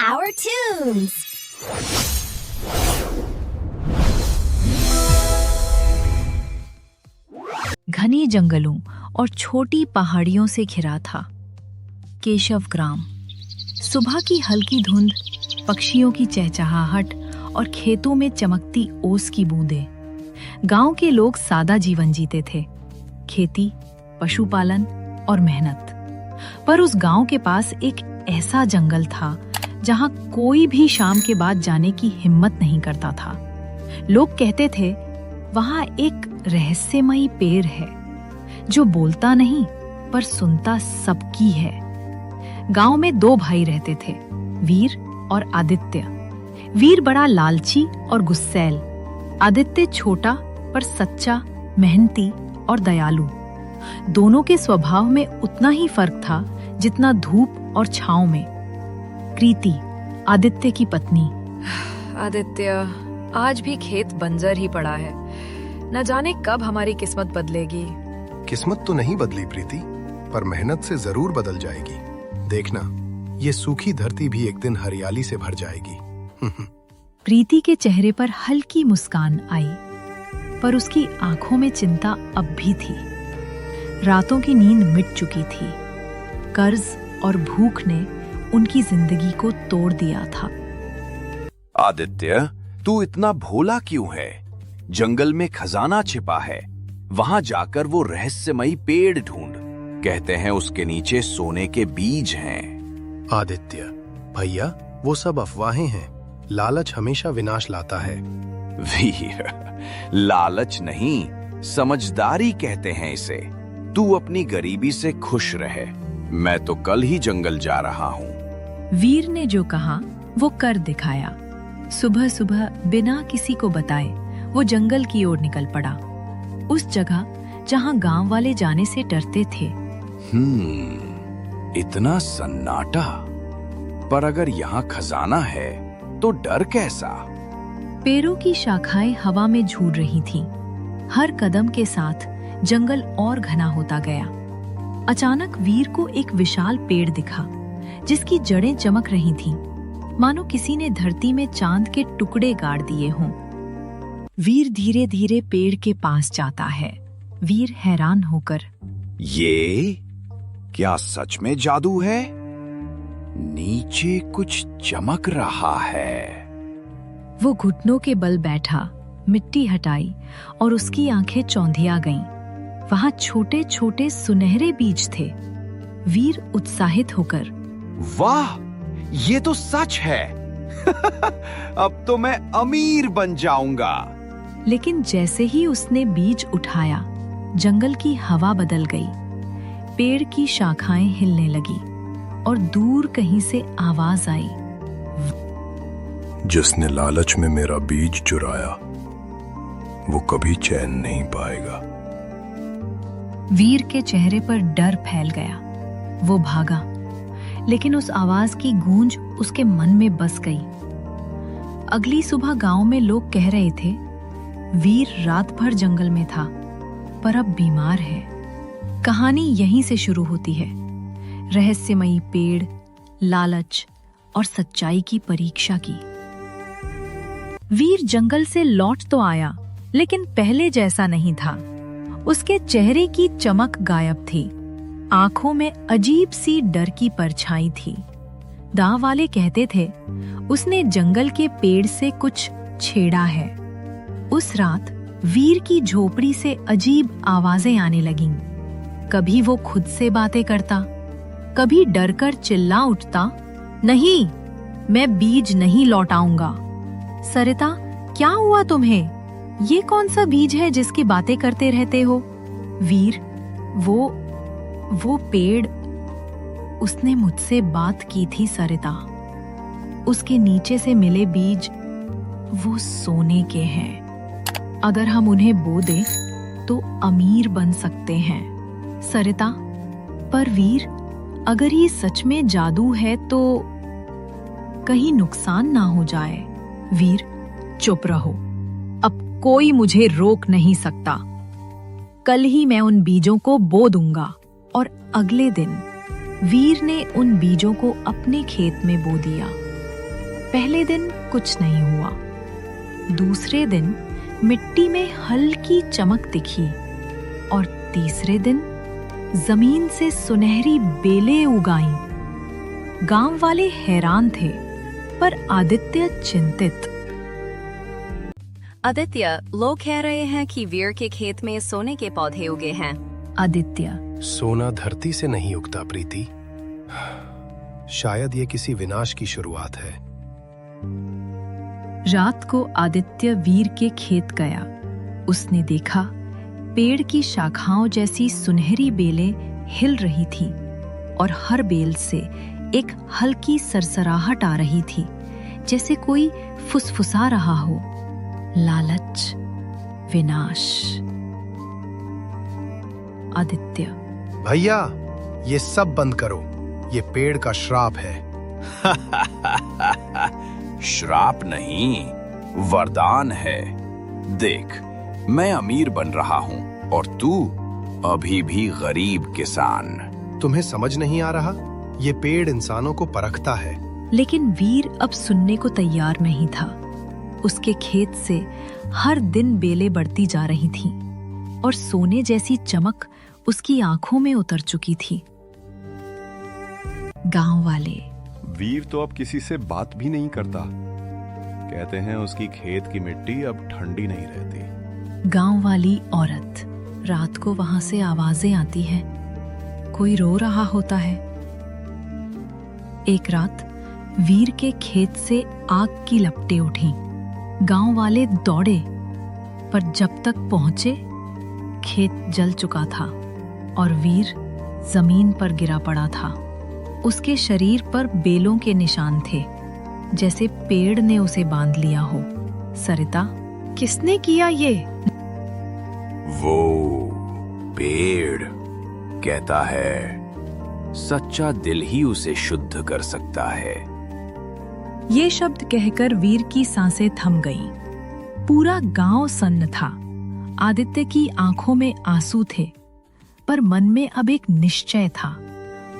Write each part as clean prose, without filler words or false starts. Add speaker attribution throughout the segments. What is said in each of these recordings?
Speaker 1: our tunes.
Speaker 2: घने जंगलों और छोटी पहाड़ियों से घिरा था केशव ग्राम। सुबह की हल्की धुंध, पक्षियों की चहचहाहट और खेतों में चमकती ओस की बूंदें। गांव के लोग सादा जीवन जीते थे, खेती, पशुपालन और मेहनत। पर उस गांव के पास एक ऐसा जंगल था जहां कोई भी शाम के बाद जाने की हिम्मत नहीं करता था। लोग कहते थे वहां एक रहस्यमयी पेड़ है जो बोलता नहीं पर सुनता सबकी है। गांव में दो भाई रहते थे, वीर और आदित्य। वीर बड़ा लालची और गुस्सैल, आदित्य छोटा पर सच्चा, मेहनती और दयालु। दोनों के स्वभाव में उतना ही फर्क था जितना धूप और छांव में। कृति, आदित्य की पत्नी।
Speaker 3: आदित्य, आज भी खेत बंजर ही पड़ा है। न जाने कब हमारी किस्मत बदलेगी।
Speaker 4: किस्मत तो नहीं बदली प्रीति, पर मेहनत से जरूर बदल जाएगी। देखना, ये सूखी धरती भी एक दिन हरियाली से भर जाएगी।
Speaker 2: प्रीति के चेहरे पर हल्की मुस्कान आई, पर उसकी आंखों में चिंता अब भी थी। रातों की नींद मिट चुकी थी। कर्ज और भूख ने उनकी जिंदगी को तोड़ दिया था।
Speaker 5: आदित्य, तू इतना भोला क्यों है? जंगल में खजाना छिपा है, वहां जाकर वो रहस्यमयी पेड़ ढूंढ। कहते हैं उसके नीचे सोने के बीज हैं।
Speaker 4: आदित्य भैया, वो सब अफवाहें हैं। लालच हमेशा विनाश लाता है।
Speaker 5: वीर, लालच नहीं, समझदारी कहते हैं इसे। तू अपनी गरीबी से खुश रहे। मैं तो कल ही जंगल जा रहा हूँ।
Speaker 2: वीर ने जो कहा वो कर दिखाया। सुबह सुबह बिना किसी को बताए वो जंगल की ओर निकल पड़ा, उस जगह जहां गांव वाले जाने से डरते थे।
Speaker 5: इतना सन्नाटा, पर अगर यहाँ खजाना है तो डर कैसा?
Speaker 2: पेड़ों की शाखाएं हवा में झूल रही थीं। हर कदम के साथ जंगल और घना होता गया। अचानक वीर को एक विशाल पेड़ दिखा जिसकी जड़ें चमक रही थीं, मानो किसी ने धरती में चांद के टुकड़े गाड़ दिए हों। वीर धीरे धीरे पेड़ के पास जाता है। वीर हैरान होकर,
Speaker 5: ये क्या सच में जादू है? नीचे कुछ चमक रहा है।
Speaker 2: वो घुटनों के बल बैठा, मिट्टी हटाई और उसकी आंखें चौंधिया गईं। वहां छोटे छोटे सुनहरे बीज थे। वीर उत्साहित होकर,
Speaker 5: वाह, ये तो सच है। अब तो मैं अमीर बन जाऊंगा।
Speaker 2: लेकिन जैसे ही उसने बीज उठाया, जंगल की हवा बदल गई। पेड़ की शाखाएं हिलने लगी और दूर कहीं से आवाज आई,
Speaker 4: जिसने लालच में मेरा बीज चुराया वो कभी चैन नहीं पाएगा।
Speaker 2: वीर के चेहरे पर डर फैल गया। वो भागा, लेकिन उस आवाज की गूंज उसके मन में बस गई। अगली सुबह गांव में लोग कह रहे थे, वीर रात भर जंगल में था पर अब बीमार है। कहानी यहीं से शुरू होती है, रहस्यमयी पेड़, लालच और सच्चाई की परीक्षा की। वीर जंगल से लौट तो आया, लेकिन पहले जैसा नहीं था। उसके चेहरे की चमक गायब थी। आंखों में अजीब सी डर की परछाई थी। गांव वाले कहते थे उसने जंगल के पेड़ से कुछ छेड़ा है। उस रात वीर की झोपड़ी से अजीब आवाजें आने लगीं। कभी वो खुद से बातें करता, कभी डरकर चिल्ला उठता, नहीं, मैं बीज नहीं लौटाऊंगा। सरिता, क्या हुआ तुम्हें? ये कौन सा बीज है जिसकी बातें करते रहते हो? वीर, वो पेड़, उसने मुझसे बात की थी सरिता। उसके नीचे से मिले बीज वो सोने के हैं। अगर हम उन्हें बो दें तो अमीर बन सकते हैं सरिता। पर वीर, अगर ये सच में जादू है तो कहीं नुकसान ना हो जाए। वीर, चुप रहो, अब कोई मुझे रोक नहीं सकता। कल ही मैं उन बीजों को बो दूंगा। और अगले दिन वीर ने उन बीजों को अपने खेत में बो दिया। पहले दिन कुछ नहीं हुआ। दूसरे दिन मिट्टी में हल्की चमक दिखी और तीसरे दिन जमीन से सुनहरी बेलें उगाईं। गांव वाले हैरान थे, पर आदित्य चिंतित।
Speaker 1: आदित्य, लोग कह रहे हैं कि वीर के खेत में सोने के पौधे उगे हैं।
Speaker 2: आदित्य,
Speaker 4: सोना धरती से नहीं उगता प्रीति। शायद ये किसी विनाश की शुरुआत है।
Speaker 2: रात को आदित्य वीर के खेत गया। उसने देखा पेड़ की शाखाओं जैसी सुनहरी बेलें हिल रही थीं और हर बेल से एक हल्की सरसराहट आ रही थी, जैसे कोई फुसफुसा रहा हो। लालच, विनाश। आदित्य,
Speaker 4: भैया, ये सब बंद करो। ये पेड़ का श्राप है।
Speaker 5: श्राप नहीं, वरदान है। देख, मैं अमीर बन रहा हूँ और तू अभी भी गरीब किसान।
Speaker 4: तुम्हें समझ नहीं आ रहा? ये पेड़ इंसानों को परखता है।
Speaker 2: लेकिन वीर अब सुनने को तैयार नहीं था। उसके खेत से हर दिन बेलें बढ़ती जा रही थीं और सोने जैसी चमक उसकी आंखों में उतर चुकी थी। गांव वाले,
Speaker 6: वीर तो अब किसी से बात भी नहीं करता। कहते हैं उसकी खेत की मिट्टी अब ठंडी नहीं रहती।
Speaker 2: गांव वाली औरत, रात को वहां से आवाजें आती हैं। कोई रो रहा होता है। एक रात वीर के खेत से आग की लपटें उठीं। गांव वाले दौड़े, पर जब तक पहुंचे खेत जल चुका था और वीर जमीन पर गिरा पड़ा था। उसके शरीर पर बेलों के निशान थे, जैसे पेड़ ने उसे बांध लिया हो। सरिता, किसने किया ये?
Speaker 5: वो पेड़ कहता है सच्चा दिल ही उसे शुद्ध कर सकता है।
Speaker 2: ये शब्द कहकर वीर की सांसें थम गईं। पूरा गांव सन्न था। आदित्य की आंखों में आंसू थे, पर मन में अब एक निश्चय था।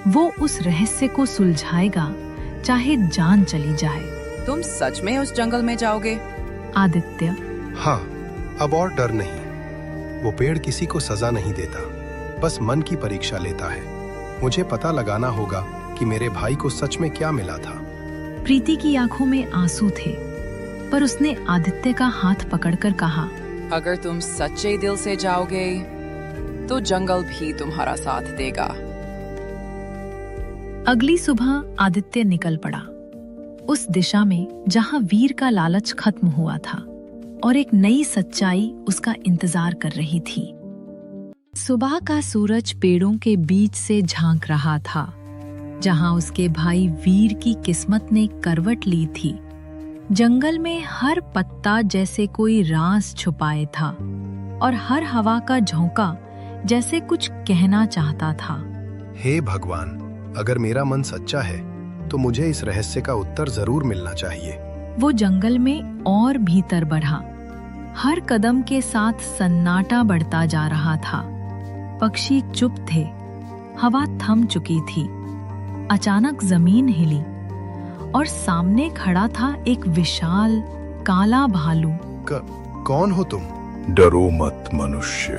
Speaker 2: वो उस रहस्य को सुलझाएगा, चाहे जान चली जाए।
Speaker 7: तुम सच में उस जंगल में जाओगे?
Speaker 2: आदित्य,
Speaker 4: हाँ, अब और डर नहीं। वो पेड़ किसी को सजा नहीं देता, बस मन की परीक्षा लेता है। मुझे पता लगाना होगा कि मेरे भाई को सच में क्या मिला था।
Speaker 2: प्रीति की आंखों में आंसू थे, पर उसने आदित्य का हाथ पकड़कर कहा,
Speaker 7: अगर तुम सच्चे दिल से जाओगे तो जंगल भी तुम्हारा साथ देगा।
Speaker 2: अगली सुबह आदित्य निकल पड़ा, उस दिशा में जहां वीर का लालच खत्म हुआ था और एक नई सच्चाई उसका इंतजार कर रही थी। सुबह का सूरज पेड़ों के बीच से झांक रहा था, जहां उसके भाई वीर की किस्मत ने करवट ली थी। जंगल में हर पत्ता जैसे कोई राज छुपाए था और हर हवा का झोंका जैसे कुछ कहना चाहता था।
Speaker 4: हे भगवान, अगर मेरा मन सच्चा है तो मुझे इस रहस्य का उत्तर जरूर मिलना चाहिए।
Speaker 2: वो जंगल में और भीतर बढ़ा। हर कदम के साथ सन्नाटा बढ़ता जा रहा था। पक्षी चुप थे, हवा थम चुकी थी। अचानक जमीन हिली और सामने खड़ा था एक विशाल काला भालू।
Speaker 4: कौन हो तुम?
Speaker 8: डरो मत मनुष्य,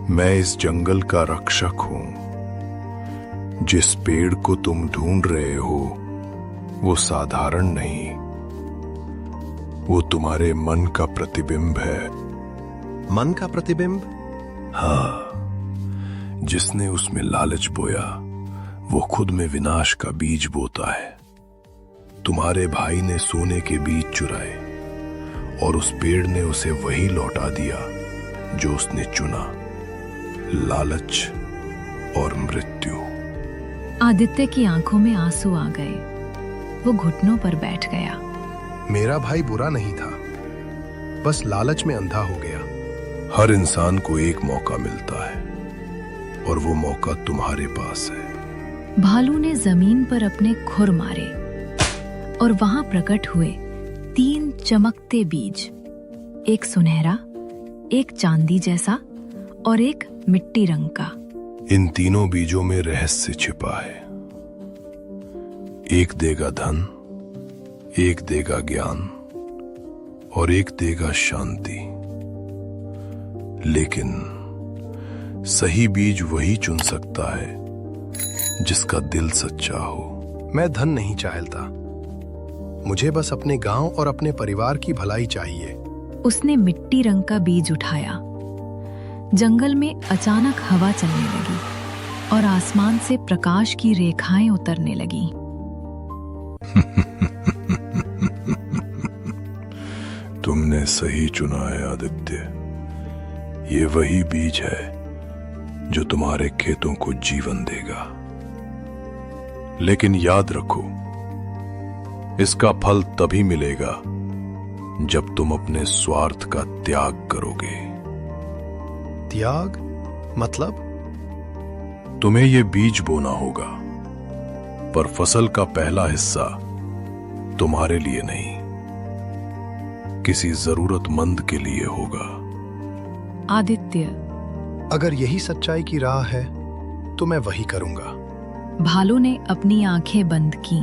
Speaker 8: मैं इस जंगल का रक्षक हूं। जिस पेड़ को तुम ढूंढ रहे हो वो साधारण नहीं, वो तुम्हारे मन का प्रतिबिंब है।
Speaker 4: मन का प्रतिबिंब?
Speaker 8: हाँ, जिसने उसमें लालच बोया वो खुद में विनाश का बीज बोता है। तुम्हारे भाई ने सोने के बीज चुराए और उस पेड़ ने उसे वही लौटा दिया जो उसने चुना, लालच और मृत्यु।
Speaker 2: आदित्य की आंखों में आंसू आ गए। वो घुटनों पर बैठ गया।
Speaker 4: मेरा भाई बुरा नहीं था, बस लालच में अंधा हो गया।
Speaker 8: हर इंसान को एक मौका मिलता है और वो मौका तुम्हारे पास है।
Speaker 2: भालू ने जमीन पर अपने खुर मारे और वहां प्रकट हुए 3 चमकते बीज, एक सुनहरा, एक चांदी जैसा और एक मिट्टी रंग का।
Speaker 8: इन तीनों बीजों में रहस्य छिपा है। एक देगा धन, एक देगा ज्ञान और एक देगा शांति, लेकिन सही बीज वही चुन सकता है जिसका दिल सच्चा हो।
Speaker 4: मैं धन नहीं चाहता, मुझे बस अपने गांव और अपने परिवार की भलाई चाहिए।
Speaker 2: उसने मिट्टी रंग का बीज उठाया। जंगल में अचानक हवा चलने लगी और आसमान से प्रकाश की रेखाएं उतरने लगी।
Speaker 8: तुमने सही चुना है आदित्य। ये वही बीज है जो तुम्हारे खेतों को जीवन देगा। लेकिन याद रखो, इसका फल तभी मिलेगा जब तुम अपने स्वार्थ का त्याग करोगे।
Speaker 4: त्याग मतलब?
Speaker 8: तुम्हें ये बीज बोना होगा, पर फसल का पहला हिस्सा तुम्हारे लिए नहीं, किसी जरूरतमंद के लिए होगा।
Speaker 2: आदित्य,
Speaker 4: अगर यही सच्चाई की राह है तो मैं वही करूंगा।
Speaker 2: भालू ने अपनी आंखें बंद की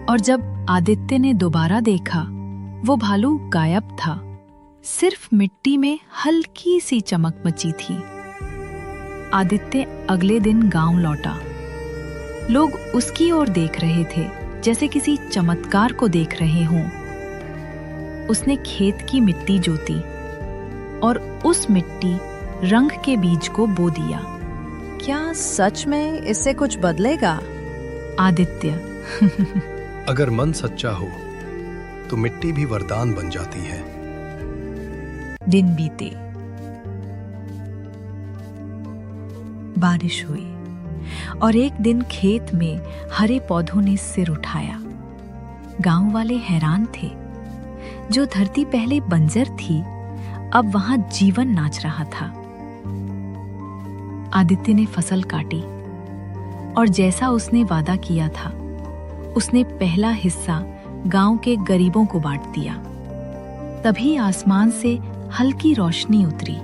Speaker 2: और जब आदित्य ने दोबारा देखा, वो भालू गायब था। सिर्फ मिट्टी में हल्की सी चमक मची थी। आदित्य अगले दिन गांव लौटा। लोग उसकी ओर देख रहे थे जैसे किसी चमत्कार को देख रहे हों। उसने खेत की मिट्टी जोती और उस मिट्टी रंग के बीज को बो दिया।
Speaker 1: क्या सच में इससे कुछ बदलेगा?
Speaker 2: आदित्य,
Speaker 4: अगर मन सच्चा हो तो मिट्टी भी वरदान बन जाती है।
Speaker 2: दिन बीते। बारिश हुई और एक दिन खेत में हरे पौधों ने सिर उठाया। गांव वाले हैरान थे। जो धरती पहले बंजर थी, अब वहां जीवन नाच रहा था। आदित्य ने फसल काटी और जैसा उसने वादा किया था, उसने पहला हिस्सा गांव के गरीबों को बांट दिया। तभी आसमान से हल्की रोशनी उतरी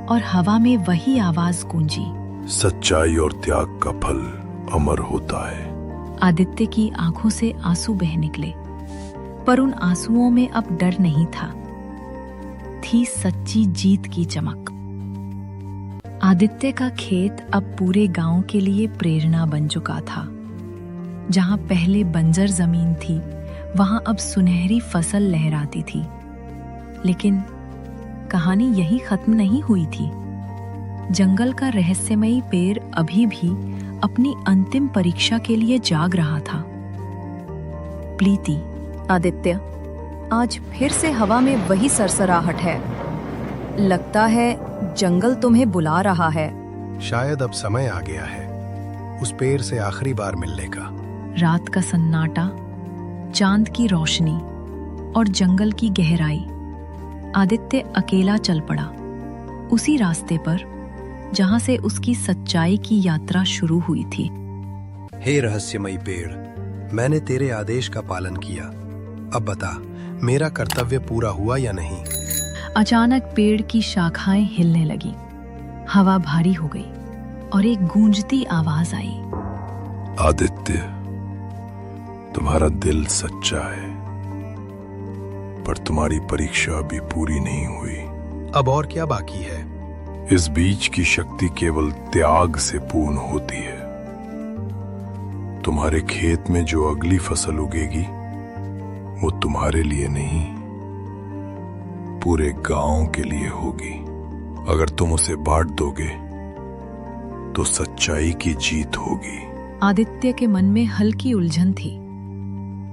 Speaker 2: और हवा में वही आवाज गूंजी,
Speaker 8: सच्चाई और त्याग का फल अमर होता है।
Speaker 2: आदित्य की आंखों से आंसू बह निकले, पर उन आंसुओं में अब डर नहीं था, थी सच्ची जीत की चमक। आदित्य का खेत अब पूरे गांव के लिए प्रेरणा बन चुका था। जहां पहले बंजर जमीन थी, वहां अब सुनहरी फसल लहराती थी। लेकिन कहानी यही खत्म नहीं हुई थी। जंगल का रहस्यमयी पेड़ अभी भी अपनी अंतिम परीक्षा के लिए जाग रहा था। प्रीति,
Speaker 1: आदित्य, आज फिर से हवा में वही सरसराहट है। लगता है जंगल तुम्हें बुला रहा है।
Speaker 4: शायद अब समय आ गया है उस पेड़ से आखिरी बार मिलने का।
Speaker 2: रात का सन्नाटा, चांद की रोशनी और जंगल की गहराई। आदित्य अकेला चल पड़ा, उसी रास्ते पर जहां से उसकी सच्चाई की यात्रा शुरू हुई थी।
Speaker 4: हे रहस्यमयी पेड़, मैंने तेरे आदेश का पालन किया। अब बता, मेरा कर्तव्य पूरा हुआ या नहीं?
Speaker 2: अचानक पेड़ की शाखाएं हिलने लगी, हवा भारी हो गई और एक गूंजती आवाज आई,
Speaker 8: आदित्य, तुम्हारा दिल सच्चा है, पर तुम्हारी परीक्षा अभी पूरी नहीं हुई।
Speaker 4: अब और क्या बाकी है?
Speaker 8: इस बीज की शक्ति केवल त्याग से पूर्ण होती है। तुम्हारे खेत में जो अगली फसल उगेगी, वो तुम्हारे लिए नहीं, पूरे गांव के लिए होगी। अगर तुम उसे बांट दोगे तो सच्चाई की जीत होगी।
Speaker 2: आदित्य के मन में हल्की उलझन थी।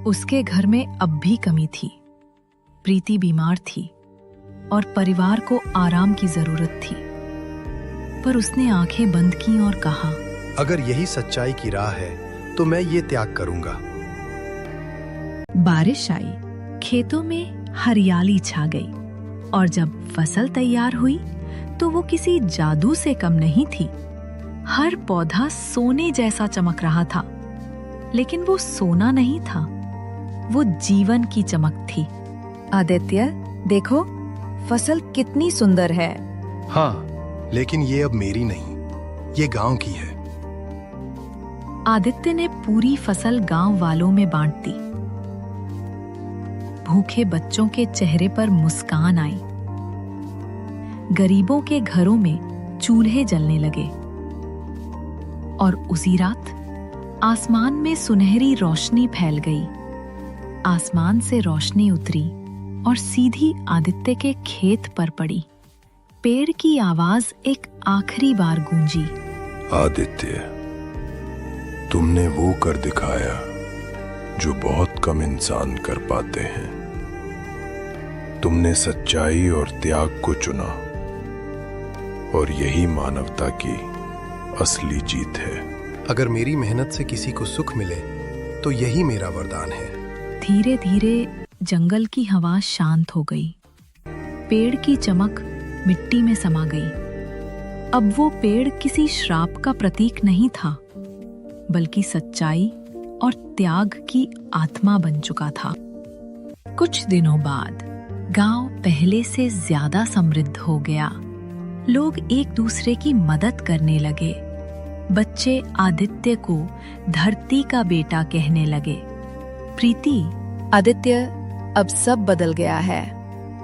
Speaker 2: उसके घर में अब भी कमी थी। प्रीति बीमार थी और परिवार को आराम की जरूरत थी। पर उसने आंखें बंद की और कहा,
Speaker 4: अगर यही सच्चाई की राह है तो मैं ये त्याग करूंगा।
Speaker 2: बारिश आई, खेतों में हरियाली छा गई और जब फसल तैयार हुई तो वो किसी जादू से कम नहीं थी। हर पौधा सोने जैसा चमक रहा था, लेकिन वो सोना नहीं था, वो जीवन की चमक थी।
Speaker 1: आदित्य, देखो, फसल कितनी सुंदर है।
Speaker 4: हाँ, लेकिन ये अब मेरी नहीं, ये गांव की है।
Speaker 2: आदित्य ने पूरी फसल गांव वालों में बांट दी। भूखे बच्चों के चेहरे पर मुस्कान आई। गरीबों के घरों में चूल्हे जलने लगे और उसी रात आसमान में सुनहरी रोशनी फैल गई। आसमान से रोशनी उतरी और सीधी आदित्य के खेत पर पड़ी। पेड़ की आवाज एक आखिरी बार गूंजी।
Speaker 8: आदित्य, तुमने वो कर दिखाया जो बहुत कम इंसान कर पाते हैं। तुमने सच्चाई और त्याग को चुना और यही मानवता की असली जीत है।
Speaker 4: अगर मेरी मेहनत से किसी को सुख मिले तो यही मेरा वरदान है।
Speaker 2: धीरे धीरे जंगल की हवा शांत हो गई। पेड़ की चमक मिट्टी में समा गई। अब वो पेड़ किसी श्राप का प्रतीक नहीं था, बल्कि सच्चाई और त्याग की आत्मा बन चुका था। कुछ दिनों बाद गांव पहले से ज्यादा समृद्ध हो गया। लोग एक दूसरे की मदद करने लगे। बच्चे आदित्य को धरती का बेटा कहने लगे। प्रीति,
Speaker 3: आदित्य, अब सब बदल गया है।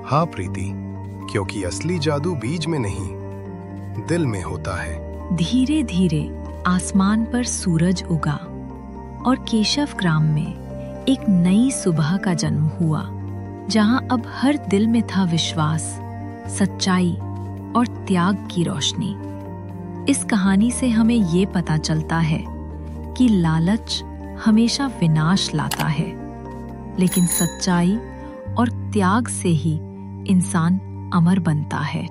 Speaker 4: हाँ प्रीति, क्योंकि असली जादू बीज में नहीं, दिल में होता है।
Speaker 2: धीरे धीरे आसमान पर सूरज उगा और केशव ग्राम में एक नई सुबह का जन्म हुआ, जहां अब हर दिल में था विश्वास, सच्चाई और त्याग की रोशनी। इस कहानी से हमें ये पता चलता है कि लालच हमेशा विनाश लाता है, लेकिन सच्चाई और त्याग से ही इंसान अमर बनता है।